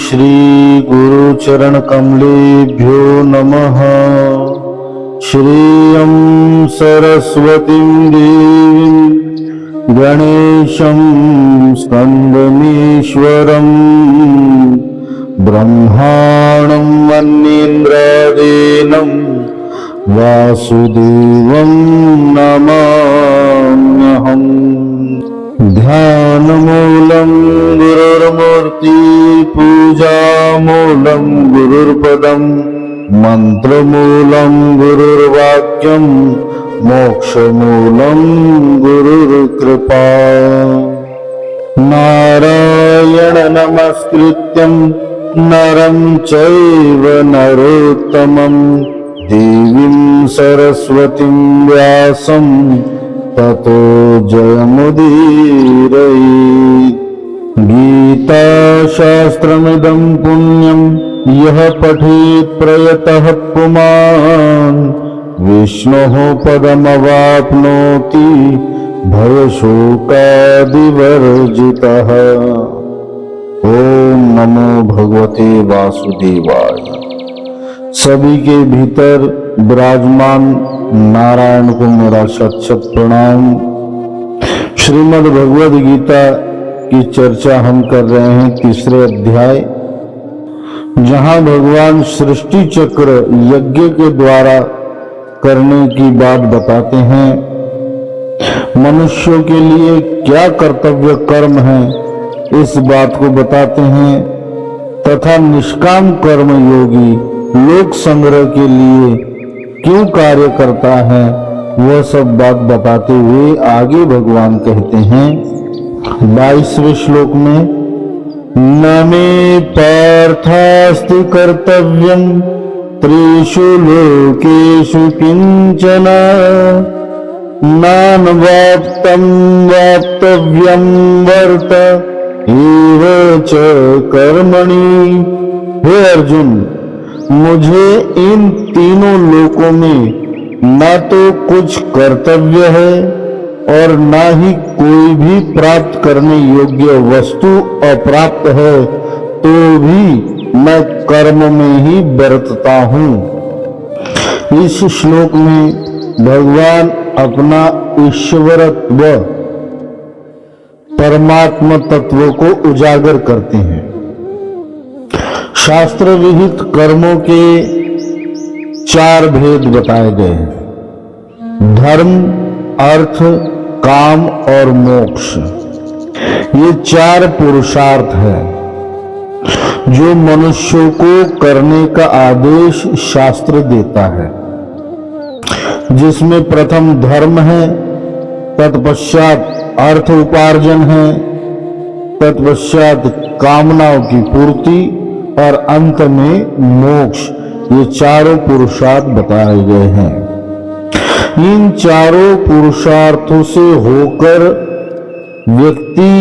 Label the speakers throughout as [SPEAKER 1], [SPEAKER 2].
[SPEAKER 1] श्री गुरुचरण कमलेभ्यो नमः। श्रियं सरस्वतीं देवीं गणेशं स्कन्दमीश्वरं ब्रह्माणं वन्नीन्द्रादीनं वासुदेवं नमाम्यहम्। ध्यानमूलं गुरुर्मूर्ति पूजामूलं गुरुर्पदं मंत्रमूलं गुरुर्वाक्यं मोक्षमूलं गुरुर्कृपा। नारायण नमस्कृत्यं नरं चैव नरोत्तमं देवीं सरस्वतीं व्यासं ततो जयमुदीरयेत्। गीताशास्त्रमिदं पुण्यं यः पठेत् प्रयतः पुमान् विष्णोः पदमवाप्नोति भयशोकादिवर्जितः। ओम नमो भगवते वासुदेवाय। सभी के भीतर विराजमान नारायण को मेरा शत शत प्रणाम। श्रीमद् भगवद गीता की चर्चा हम कर रहे हैं तीसरे अध्याय, जहां भगवान सृष्टि चक्र यज्ञ के द्वारा करने की बात बताते हैं। मनुष्यों के लिए क्या कर्तव्य कर्म है इस बात को बताते हैं, तथा निष्काम कर्म योगी लोक संग्रह के लिए क्यों कार्य करता है वह सब बात बताते हुए आगे भगवान कहते हैं 22वें श्लोक में, न मे पार्थास्ति कर्तव्यं त्रिषु लोकेषु किंचन नानवाप्तं वाप्तव्यं वर्त एव च कर्मणि। हे अर्जुन, मुझे इन तीनों लोकों में न तो कुछ कर्तव्य है और न ही कोई भी प्राप्त करने योग्य वस्तु अप्राप्त है, तो भी मैं कर्म में ही बरतता हूँ। इस श्लोक में भगवान अपना ईश्वरत्व परमात्म तत्व को उजागर करते हैं। शास्त्र विहित कर्मों के 4 भेद बताए गए हैं, धर्म, अर्थ, काम और मोक्ष। ये 4 पुरुषार्थ है जो मनुष्यों को करने का आदेश शास्त्र देता है, जिसमें प्रथम धर्म है, तत्पश्चात अर्थ उपार्जन है, तत्पश्चात कामनाओं की पूर्ति और अंत में मोक्ष। ये 4 पुरुषार्थ बताए गए हैं। इन 4 पुरुषार्थों से होकर व्यक्ति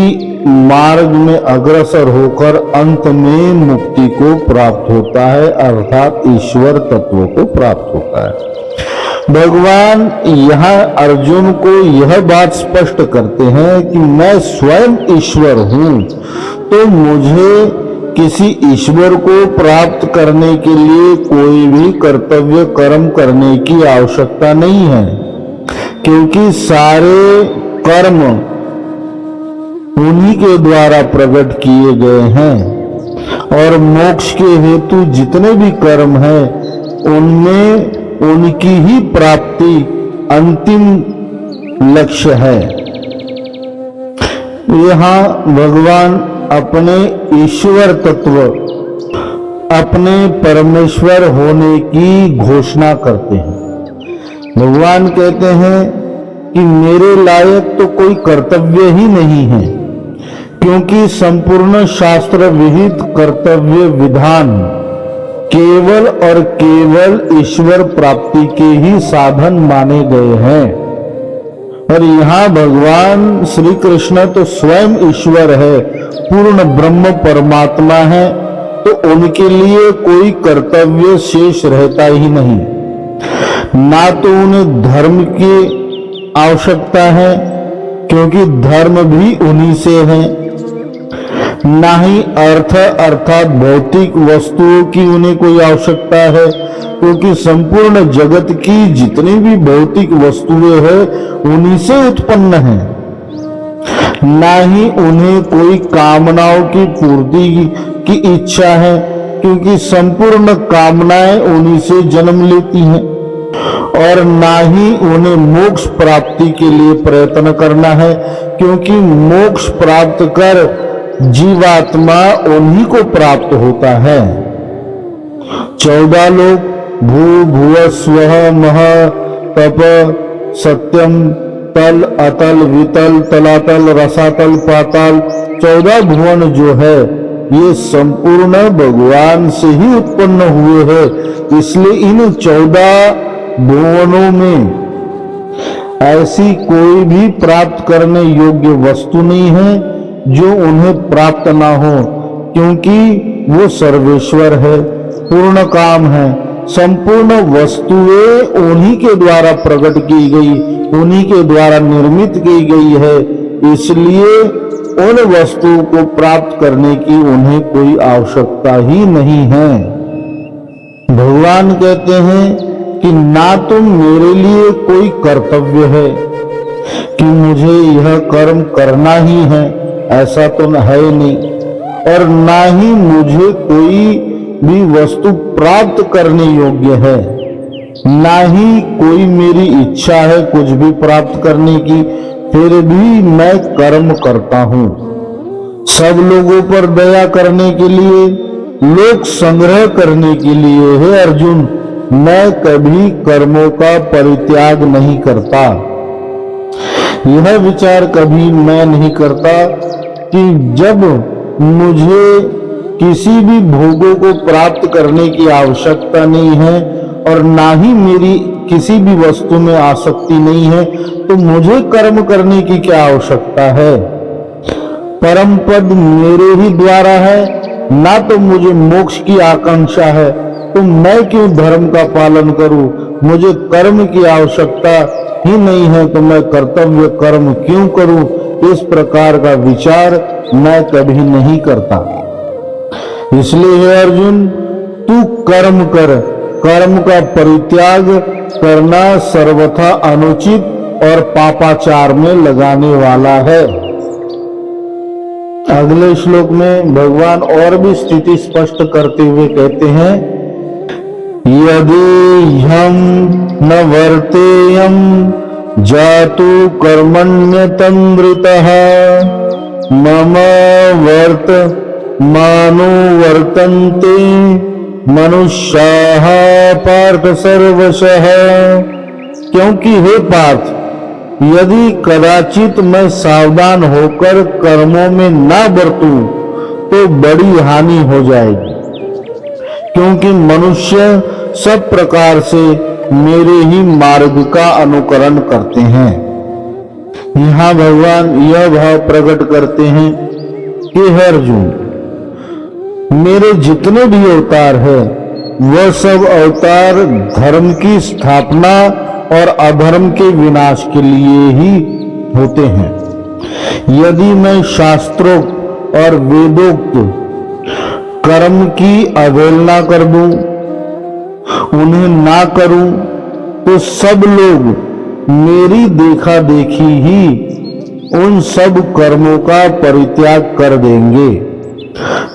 [SPEAKER 1] मार्ग में अग्रसर होकर अंत में मुक्ति को प्राप्त होता है, अर्थात ईश्वर तत्व को प्राप्त होता है। भगवान यहाँ अर्जुन को यह बात स्पष्ट करते हैं कि मैं स्वयं ईश्वर हूँ, तो मुझे किसी ईश्वर को प्राप्त करने के लिए कोई भी कर्तव्य कर्म करने की आवश्यकता नहीं है, क्योंकि सारे कर्म उन्हीं के द्वारा प्रकट किए गए हैं और मोक्ष के हेतु जितने भी कर्म हैं उनमें उनकी ही प्राप्ति अंतिम लक्ष्य है। यहाँ भगवान अपने ईश्वर तत्व, अपने परमेश्वर होने की घोषणा करते हैं। भगवान कहते हैं कि मेरे लायक तो कोई कर्तव्य ही नहीं है, क्योंकि संपूर्ण शास्त्र विहित कर्तव्य विधान केवल और केवल ईश्वर प्राप्ति के ही साधन माने गए हैं। और यहाँ भगवान श्री कृष्ण तो स्वयं ईश्वर है, पूर्ण ब्रह्म परमात्मा है, तो उनके लिए कोई कर्तव्य शेष रहता ही नहीं। ना तो उन्हें धर्म की आवश्यकता है, क्योंकि धर्म भी उन्हीं से है, ना ही अर्थ अर्थात भौतिक वस्तुओं की उन्हें कोई आवश्यकता है, क्योंकि संपूर्ण जगत की जितनी भी भौतिक वस्तुएं हैं उन्हीं से उत्पन्न है। ना ही उन्हें कोई कामनाओं की पूर्ति की इच्छा है, क्योंकि संपूर्ण कामनाएं उन्हीं से जन्म लेती हैं। और ना ही उन्हें मोक्ष प्राप्ति के लिए प्रयत्न करना है, क्योंकि मोक्ष प्राप्त कर जीवात्मा उन्हीं को प्राप्त होता है। 14 लोग भू भुव स्वः मह तप सत्यम तल अतल वितल तलातल रसातल पाताल 14 भुवन जो है ये संपूर्ण भगवान से ही उत्पन्न हुए हैं। इसलिए इन 14 भुवनों में ऐसी कोई भी प्राप्त करने योग्य वस्तु नहीं है जो उन्हें प्राप्त ना हो, क्योंकि वो सर्वेश्वर है, पूर्ण काम है। संपूर्ण वस्तुएं उन्हीं के द्वारा प्रकट की गई, उन्हीं के द्वारा निर्मित की गई है। इसलिए उन वस्तुओं को प्राप्त करने की उन्हें कोई आवश्यकता ही नहीं है। भगवान कहते हैं कि ना तो मेरे लिए कोई कर्तव्य है कि मुझे यह कर्म करना ही है, ऐसा तो है नहीं, और ना ही मुझे कोई भी वस्तु प्राप्त करने योग्य है, ना ही कोई मेरी इच्छा है कुछ भी प्राप्त करने की, फिर भी मैं कर्म करता हूं। सब लोगों पर दया करने के लिए, लोक संग्रह करने के लिए है अर्जुन, मैं कभी कर्मों का परित्याग नहीं करता। यह विचार कभी मैं नहीं करता कि जब मुझे किसी भी भोगों को प्राप्त करने की आवश्यकता नहीं है और ना ही मेरी किसी भी वस्तु में आसक्ति नहीं है, तो मुझे कर्म करने की क्या आवश्यकता है। परम पद मेरे ही द्वारा है, ना तो मुझे मोक्ष की आकांक्षा है, तो मैं क्यों धर्म का पालन करूं। मुझे कर्म की आवश्यकता ही नहीं है, तो मैं कर्तव्य कर्म क्यों करूं। इस प्रकार का विचार मैं कभी नहीं करता। इसलिए हे अर्जुन, तू कर्म कर। कर्म का परित्याग करना सर्वथा अनुचित और पापाचार में लगाने वाला है। अगले श्लोक में भगवान और भी स्थिति स्पष्ट करते हुए कहते हैं, यदि हम न वर्तेयम जातु कर्मण्यतन्द्रितः मम वर्त मानो वर्तन्ते मनुष्याः पार्थ सर्वशः। क्योंकि हे पार्थ, यदि कदाचित मैं सावधान होकर कर्मों में ना बरतूं तो बड़ी हानि हो जाएगी, क्योंकि मनुष्य सब प्रकार से मेरे ही मार्ग का अनुकरण करते हैं। यहाँ भगवान यह भाव प्रकट करते हैं कि हे अर्जुन, मेरे जितने भी अवतार है वह सब अवतार धर्म की स्थापना और अधर्म के विनाश के लिए ही होते हैं। यदि मैं शास्त्रोक्त और वेदोक्त कर्म की अवहेलना कर दूं, उन्हें ना करूं, तो सब लोग मेरी देखा देखी ही उन सब कर्मों का परित्याग कर देंगे,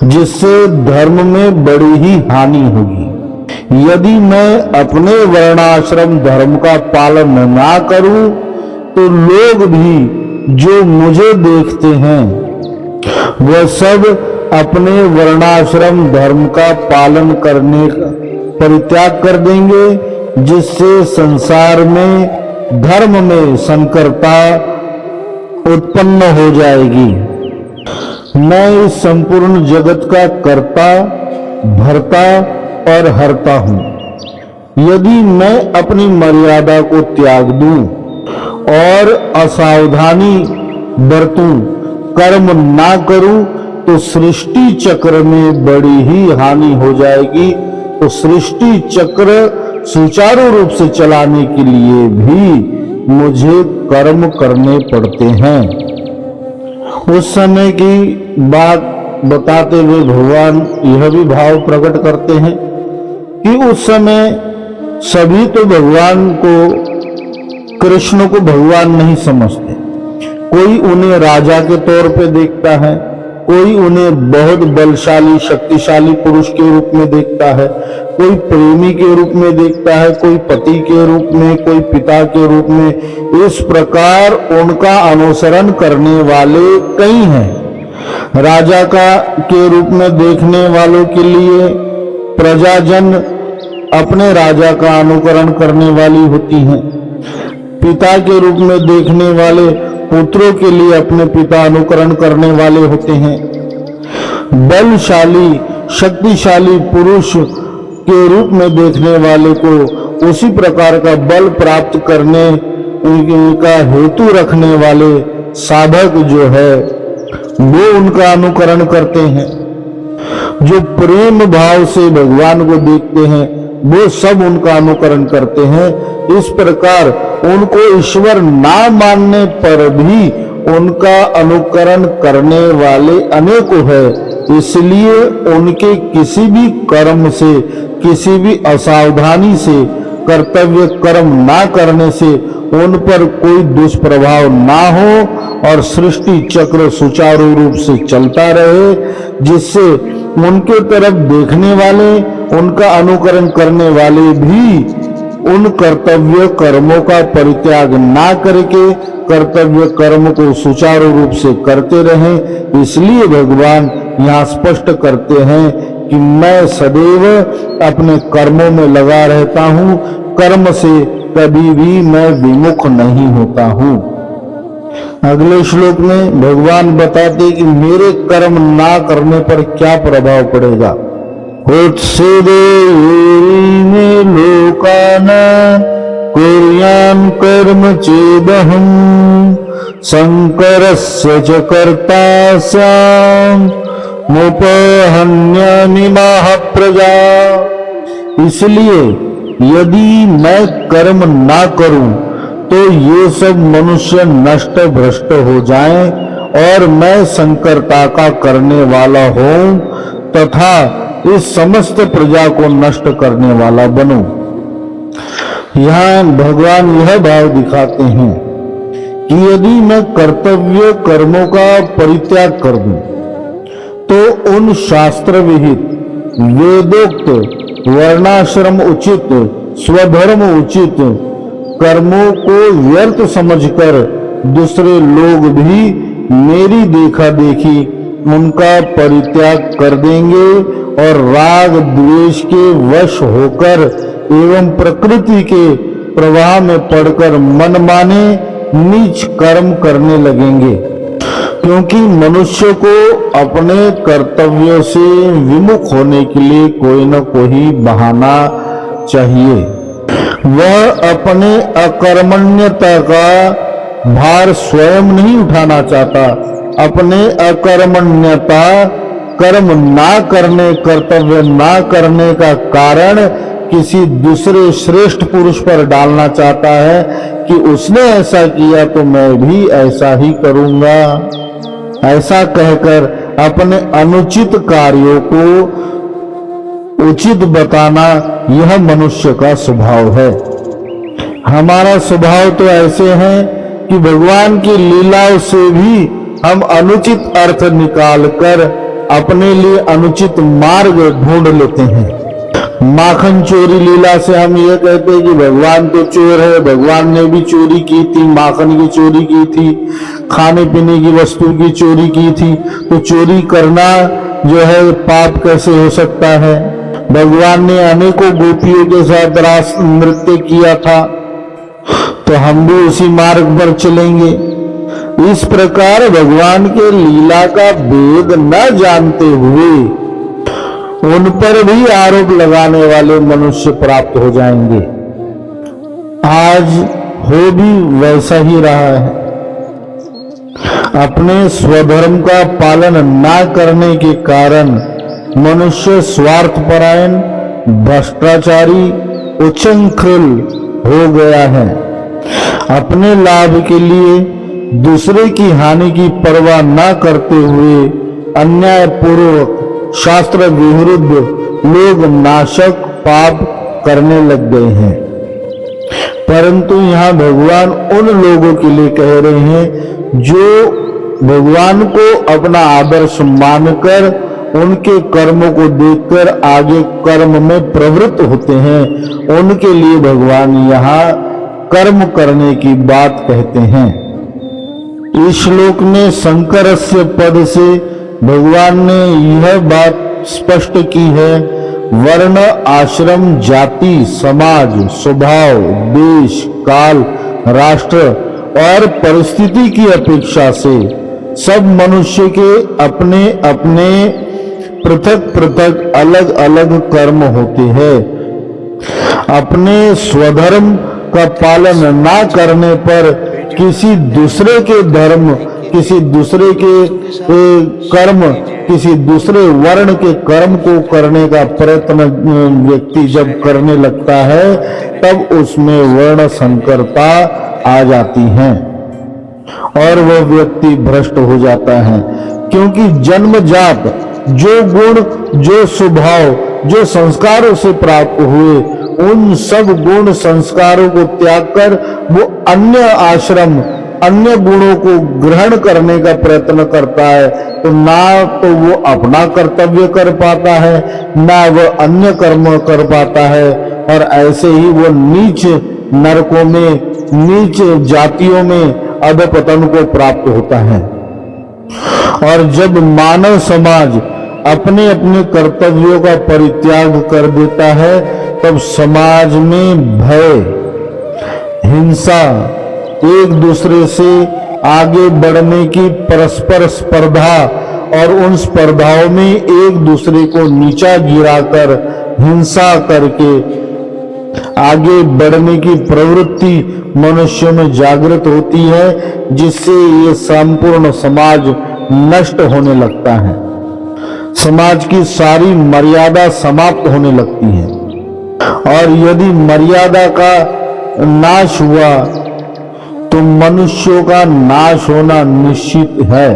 [SPEAKER 1] जिससे धर्म में बड़ी ही हानि होगी। यदि मैं अपने वर्णाश्रम धर्म का पालन ना करूं, तो लोग भी जो मुझे देखते हैं वह सब अपने वर्णाश्रम धर्म का पालन करने का परित्याग कर देंगे, जिससे संसार में धर्म में संकरता उत्पन्न हो जाएगी। मैं इस संपूर्ण जगत का कर्ता, भरता और हरता हूं। यदि मैं अपनी मर्यादा को त्याग दूं और असावधानी बरतूं, कर्म ना करूं, तो सृष्टि चक्र में बड़ी ही हानि हो जाएगी। तो सृष्टि चक्र सुचारू रूप से चलाने के लिए भी मुझे कर्म करने पड़ते हैं। उस समय की बात बताते हुए भगवान यह भी भाव प्रकट करते हैं कि उस समय सभी तो भगवान को, कृष्ण को भगवान नहीं समझते। कोई उन्हें राजा के तौर पे देखता है, कोई उन्हें बहुत बलशाली शक्तिशाली पुरुष के रूप में देखता है, कोई प्रेमी के रूप में देखता है, कोई पति के रूप में, कोई पिता के रूप में। इस प्रकार उनका अनुसरण करने वाले कई हैं। राजा के रूप में देखने वालों के लिए प्रजाजन अपने राजा का अनुकरण करने वाली होती हैं। पिता के रूप में देखने वाले पुत्रों के लिए अपने पिता अनुकरण करने वाले होते हैं। बलशाली शक्तिशाली पुरुष के रूप में देखने वाले को उसी प्रकार का बल प्राप्त करने का हेतु रखने वाले साधक जो है वो उनका अनुकरण करते हैं। जो प्रेम भाव से भगवान को देखते हैं वो सब उनका अनुकरण करते हैं। इस प्रकार उनको ईश्वर ना मानने पर भी उनका अनुकरण करने वाले अनेकों हैं। इसलिए उनके किसी भी कर्म से, किसी भी असावधानी से, कर्तव्य कर्म ना करने से उन पर कोई दुष्प्रभाव ना हो और सृष्टि चक्र सुचारू रूप से चलता रहे, जिससे उनके तरफ देखने वाले, उनका अनुकरण करने वाले भी उन कर्तव्य कर्मों का परित्याग ना करके कर्तव्य कर्म को सुचारू रूप से करते रहें। इसलिए भगवान यहाँ स्पष्ट करते हैं कि मैं सदैव अपने कर्मों में लगा रहता हूँ, कर्म से कभी भी मैं विमुख नहीं होता हूँ। अगले श्लोक में भगवान बताते कि मेरे कर्म ना करने पर क्या प्रभाव पड़ेगा। उत्सिदे लोकाना कुर्यान् कर्म चेदहं शंकरस्य च कर्ता स्याम् मुपहन्यामि महाप्रजा। इसलिए यदि मैं कर्म ना करूं तो ये सब मनुष्य नष्ट भ्रष्ट हो जाएं और मैं संकरता का करने वाला हूं तथा इस समस्त प्रजा को नष्ट करने वाला बनूं। यहाँ भगवान यह भाव दिखाते हैं कि यदि मैं कर्तव्य कर्मों का परित्याग कर दूं तो उन शास्त्र विहित वेदोक्त वर्णाश्रम उचित स्वधर्म उचित कर्मों को व्यर्थ समझकर दूसरे लोग भी मेरी देखा देखी उनका परित्याग कर देंगे और राग द्वेष के वश होकर एवं प्रकृति के प्रवाह में पड़कर मनमाने नीच कर्म करने लगेंगे। क्योंकि मनुष्य को अपने कर्तव्यों से विमुख होने के लिए कोई न कोई बहाना चाहिए। वह अपने अकर्मण्यता का भार स्वयं नहीं उठाना चाहता। अपने अकर्मण्यता, कर्म ना करने, कर्तव्य ना करने का कारण किसी दूसरे श्रेष्ठ पुरुष पर डालना चाहता है कि उसने ऐसा किया तो मैं भी ऐसा ही करूंगा। ऐसा कहकर अपने अनुचित कार्यों को उचित बताना यह मनुष्य का स्वभाव है। हमारा स्वभाव तो ऐसे है कि भगवान की लीलाओं से भी हम अनुचित अर्थ निकालकर अपने लिए अनुचित मार्ग ढूंढ लेते हैं। माखन चोरी लीला से हम ये कहते हैं कि भगवान तो चोर है, भगवान ने भी चोरी की थी, माखन की चोरी की थी, खाने पीने की वस्तु की चोरी की थी, तो चोरी करना जो है पाप कैसे हो सकता है। भगवान ने अनेकों गोपियों के साथ रास नृत्य किया था, तो हम भी उसी मार्ग पर चलेंगे। इस प्रकार भगवान के लीला का भेद न जानते हुए उन पर भी आरोप लगाने वाले मनुष्य प्राप्त हो जाएंगे। आज हो भी वैसा ही रहा है। अपने स्वधर्म का पालन ना करने के कारण मनुष्य स्वार्थपरायण, भ्रष्टाचारी, उच्छृंखल हो गया है। अपने लाभ के लिए दूसरे की हानि की परवाह ना करते हुए अन्याय पूर्वक शास्त्र विरुद्ध लोग नाशक पाप करने लग गए हैं। परंतु यहाँ भगवान उन लोगों के लिए कह रहे हैं जो भगवान को अपना आदर्श मानकर उनके कर्मों को देखकर आगे कर्म में प्रवृत्त होते हैं, उनके लिए भगवान यहाँ कर्म करने की बात कहते हैं। इस श्लोक में शंकरस्य पद से भगवान ने यह बात स्पष्ट की है, वर्ण, आश्रम, जाति, समाज, स्वभाव, देश, काल, राष्ट्र और परिस्थिति की अपेक्षा से सब मनुष्य के अपने अपने पृथक पृथक अलग अलग कर्म होते हैं। अपने स्वधर्म का पालन ना करने पर किसी दूसरे के धर्म, किसी दूसरे के कर्म, किसी दूसरे वर्ण के कर्म को करने का प्रयत्न व्यक्ति जब करने लगता है तब उसमें वर्ण संकरता आ जाती है और वह व्यक्ति भ्रष्ट हो जाता है। क्योंकि जन्मजात जो गुण, जो स्वभाव, जो संस्कारों से प्राप्त हुए, उन सब गुण संस्कारों को त्याग कर वो अन्य आश्रम, अन्य गुणों को ग्रहण करने का प्रयत्न करता है, तो ना तो वो अपना कर्तव्य कर पाता है, ना वह अन्य कर्म कर पाता है, और ऐसे ही वो नीच नरकों में, नीच जातियों में अधपतन को प्राप्त होता है। और जब मानव समाज अपने अपने कर्तव्यों का परित्याग कर देता है तब समाज में भय, हिंसा, एक दूसरे से आगे बढ़ने की परस्पर स्पर्धा और उन स्पर्धाओं में एक दूसरे को नीचा गिराकर हिंसा करके आगे बढ़ने की प्रवृत्ति मनुष्य में जागृत होती है, जिससे ये संपूर्ण समाज नष्ट होने लगता है। समाज की सारी मर्यादा समाप्त होने लगती है और यदि मर्यादा का नाश हुआ तो मनुष्यों का नाश होना निश्चित है।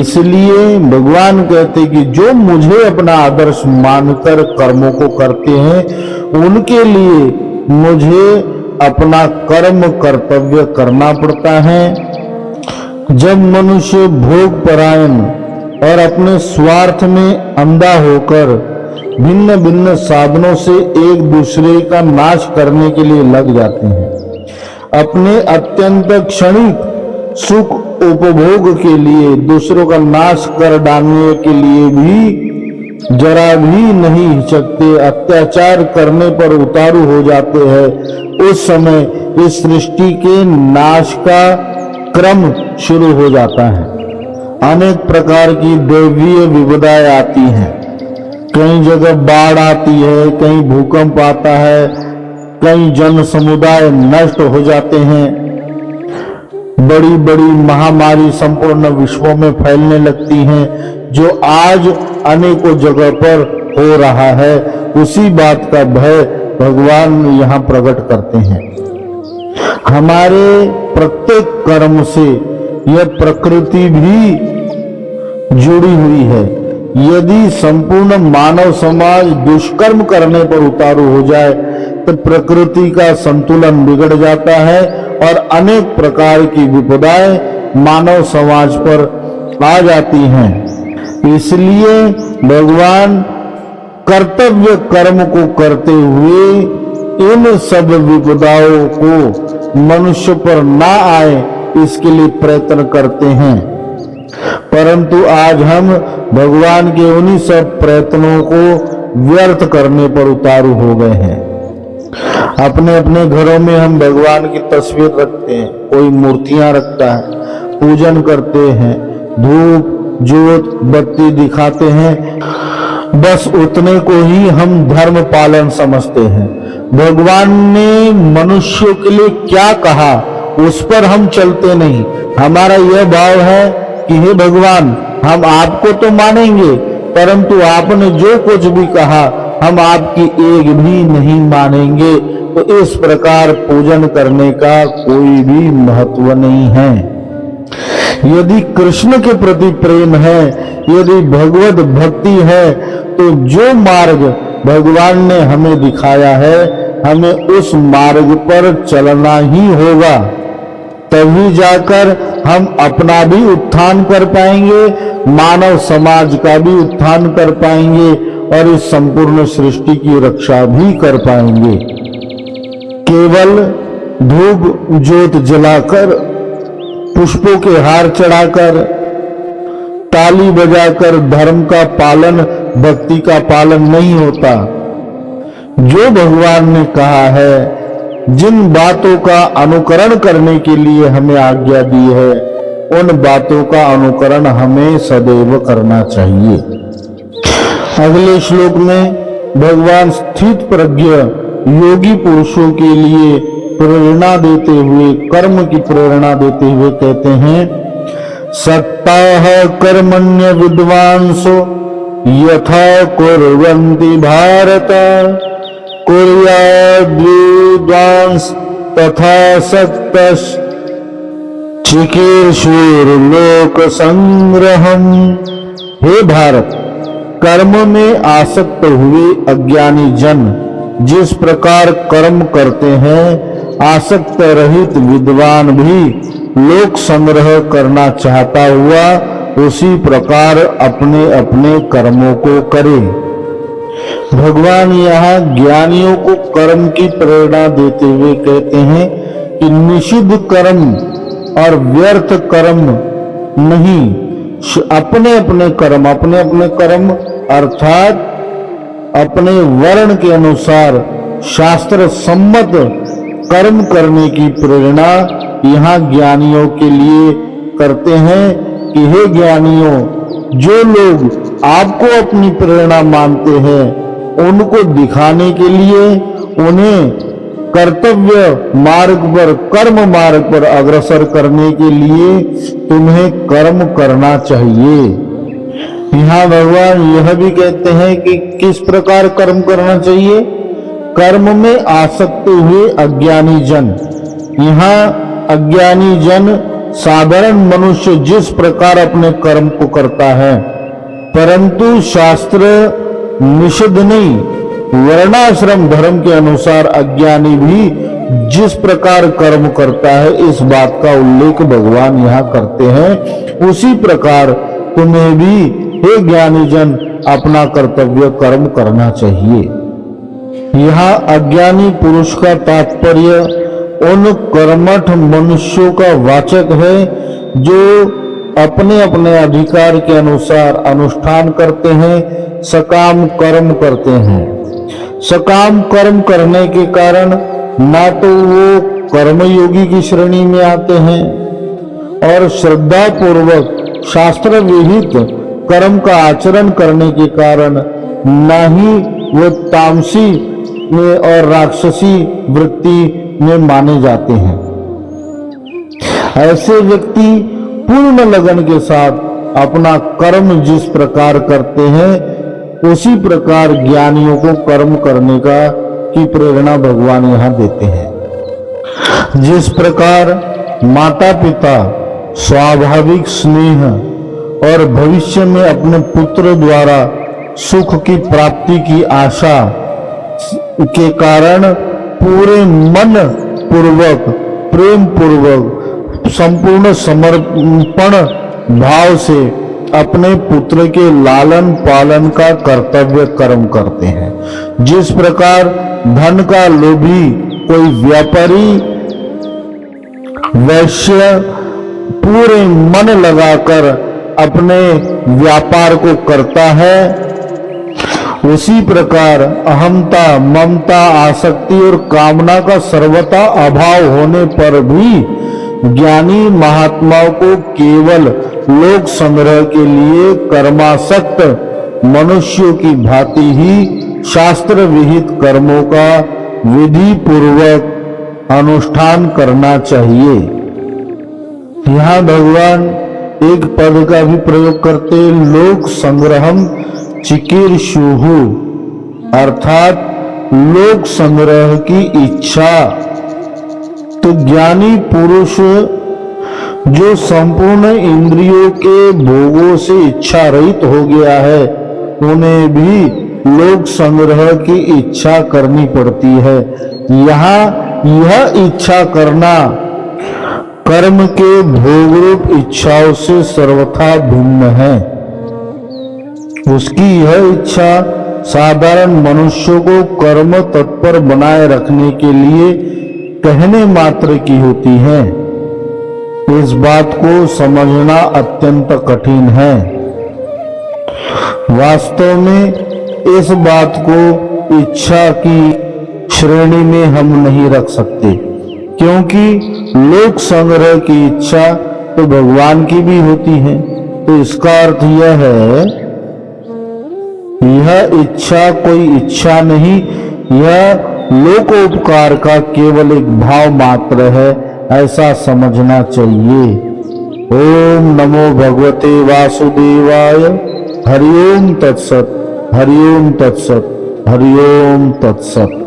[SPEAKER 1] इसलिए भगवान कहते कि जो मुझे अपना आदर्श मानकर कर्मों को करते हैं उनके लिए मुझे अपना कर्म कर्तव्य करना पड़ता है। जब मनुष्य भोग परायण और अपने स्वार्थ में अंधा होकर भिन्न भिन्न साधनों से एक दूसरे का नाश करने के लिए लग जाते हैं, अपने अत्यंत क्षणिक सुख उपभोग के लिए दूसरों का नाश कर डालने के लिए भी जरा भी नहीं हिचकते, अत्याचार करने पर उतारू हो जाते हैं, उस समय इस सृष्टि के नाश का क्रम शुरू हो जाता है। अनेक प्रकार की दैवीय विपदाएं आती हैं, कई जगह बाढ़ आती है, कहीं भूकंप आता है, कई जन समुदाय नष्ट हो जाते हैं, बड़ी बड़ी महामारी संपूर्ण विश्व में फैलने लगती हैं, जो आज अनेकों जगह पर हो रहा है। उसी बात का भय भगवान यहाँ प्रकट करते हैं। हमारे प्रत्येक कर्म से यह प्रकृति भी जुड़ी हुई है। यदि संपूर्ण मानव समाज दुष्कर्म करने पर उतारू हो जाए तो प्रकृति का संतुलन बिगड़ जाता है और अनेक प्रकार की विपदाएं मानव समाज पर आ जाती हैं। इसलिए भगवान कर्तव्य कर्म को करते हुए इन सब विपदाओं को मनुष्य पर ना आए इसके लिए प्रयत्न करते हैं। परंतु आज हम भगवान के उन्हीं सब प्रयत्नों को व्यर्थ करने पर उतारू हो गए हैं। अपने अपने घरों में हम भगवान की तस्वीर रखते हैं, कोई मूर्तियां रखता है, पूजन करते हैं, धूप ज्योत बत्ती दिखाते हैं, बस उतने को ही हम धर्म पालन समझते हैं। भगवान ने मनुष्यों के लिए क्या कहा उस पर हम चलते नहीं। हमारा यह भाव है कि हे भगवान, हम आपको तो मानेंगे परंतु आपने जो कुछ भी कहा हम आपकी एक भी नहीं मानेंगे। तो इस प्रकार पूजन करने का कोई भी महत्व नहीं है। यदि कृष्ण के प्रति प्रेम है, यदि भगवत भक्ति है, तो जो मार्ग भगवान ने हमें दिखाया है, हमें उस मार्ग पर चलना ही होगा। तभी जाकर हम अपना भी उत्थान कर पाएंगे, मानव समाज का भी उत्थान कर पाएंगे और इस संपूर्ण सृष्टि की रक्षा भी कर पाएंगे। केवल धूप ज्योत जलाकर, पुष्पों के हार चढ़ाकर, ताली बजाकर धर्म का पालन, भक्ति का पालन नहीं होता। जो भगवान ने कहा है, जिन बातों का अनुकरण करने के लिए हमें आज्ञा दी है, उन बातों का अनुकरण हमें सदैव करना चाहिए। अगले श्लोक में भगवान स्थित प्रज्ञ योगी पुरुषों के लिए प्रेरणा देते हुए, कर्म की प्रेरणा देते हुए कहते हैं, सक्ताः कर्मण्य विद्वांसो यथा कुर्वन्ति भारत, कुर्याद् विद्वांस तथा सक्तः चिकीर्षुर्लोक संग्रहम्। हे भारत, कर्म में आसक्त हुए अज्ञानी जन जिस प्रकार कर्म करते हैं, आसक्त रहित विद्वान भी लोक संग्रह करना चाहता हुआ उसी प्रकार अपने अपने कर्मों को करे। भगवान यहाँ ज्ञानियों को कर्म की प्रेरणा देते हुए कहते हैं कि निषिद्ध कर्म और व्यर्थ कर्म नहीं, अपने अपने कर्म अर्थात अपने वर्ण के अनुसार शास्त्र सम्मत कर्म करने की प्रेरणा यहाँ ज्ञानियों के लिए करते हैं कि हे ज्ञानियों, जो लोग आपको अपनी प्रेरणा मानते हैं, उनको दिखाने के लिए उन्हें कर्तव्य मार्ग पर, कर्म मार्ग पर अग्रसर करने के लिए तुम्हें कर्म करना चाहिए। यहाँ भगवान यह भी कहते हैं कि किस प्रकार कर्म करना चाहिए। कर्म में आसक्त हुए अज्ञानी जन, यहाँ अज्ञानी जन साधारण मनुष्य जिस प्रकार अपने कर्म को करता है, परंतु शास्त्र निषिद्ध नहीं, वर्णाश्रम धर्म के अनुसार अज्ञानी भी जिस प्रकार कर्म करता है, इस बात का उल्लेख भगवान यहाँ करते हैं। उसी प्रकार तुम्हें भी हे ज्ञानी जन अपना कर्तव्य कर्म करना चाहिए। यहाँ अज्ञानी पुरुष का तात्पर्य उन कर्मठ मनुष्यों का वाचक है जो अपने अपने अधिकार के अनुसार अनुष्ठान करते हैं, सकाम कर्म करते हैं। सकाम कर्म करने के कारण ना तो वो कर्मयोगी की श्रेणी में आते हैं और श्रद्धा पूर्वक शास्त्र विहित कर्म का आचरण करने के कारण ना ही वो तामसी में और राक्षसी वृत्ति में माने जाते हैं। ऐसे व्यक्ति पूर्ण लगन के साथ अपना कर्म जिस प्रकार करते हैं, उसी प्रकार ज्ञानियों को कर्म करने की प्रेरणा भगवान यहाँ देते हैं। जिस प्रकार माता पिता स्वाभाविक स्नेह और भविष्य में अपने पुत्र द्वारा सुख की प्राप्ति की आशा के कारण पूरे मन पूर्वक, प्रेम पूर्वक, संपूर्ण समर्पण भाव से अपने पुत्र के लालन पालन का कर्तव्य कर्म करते हैं। जिस प्रकार धन का लोभी कोई व्यापारी वैश्य पूरे मन लगाकर अपने व्यापार को करता है, उसी प्रकार अहंता, ममता, आसक्ति और कामना का सर्वथा अभाव होने पर भी ज्ञानी महात्माओं को केवल लोक संग्रह के लिए कर्मासक्त मनुष्यों की भांति ही शास्त्र विहित कर्मों का विधि पूर्वक अनुष्ठान करना चाहिए। यहाँ भगवान एक पद का भी प्रयोग करते, लोक संग्रहम चिकीर्षुः, अर्थात लोक संग्रह की इच्छा। तो ज्ञानी पुरुष जो संपूर्ण इंद्रियों के भोगों से इच्छा रहित हो गया है, उन्हें भी लोक संग्रह की इच्छा करनी पड़ती है। यहाँ यह इच्छा करना कर्म के भोग रूप इच्छाओं से सर्वथा भिन्न है। उसकी यह इच्छा साधारण मनुष्यों को कर्म तत्पर बनाए रखने के लिए कहने मात्र की होती है। इस बात को समझना अत्यंत कठिन है। वास्तव में इस बात को इच्छा की श्रेणी में हम नहीं रख सकते, क्योंकि लोक संग्रह की इच्छा तो भगवान की भी होती है। तो इसका अर्थ यह है, यह इच्छा कोई इच्छा नहीं, यह लोकोपकार का केवल एक भाव मात्र है, ऐसा समझना चाहिए। ओम नमो भगवते वासुदेवाय। हरि ओम तत्सत, हरि ओम तत्सत, हरि ओम तत्सत।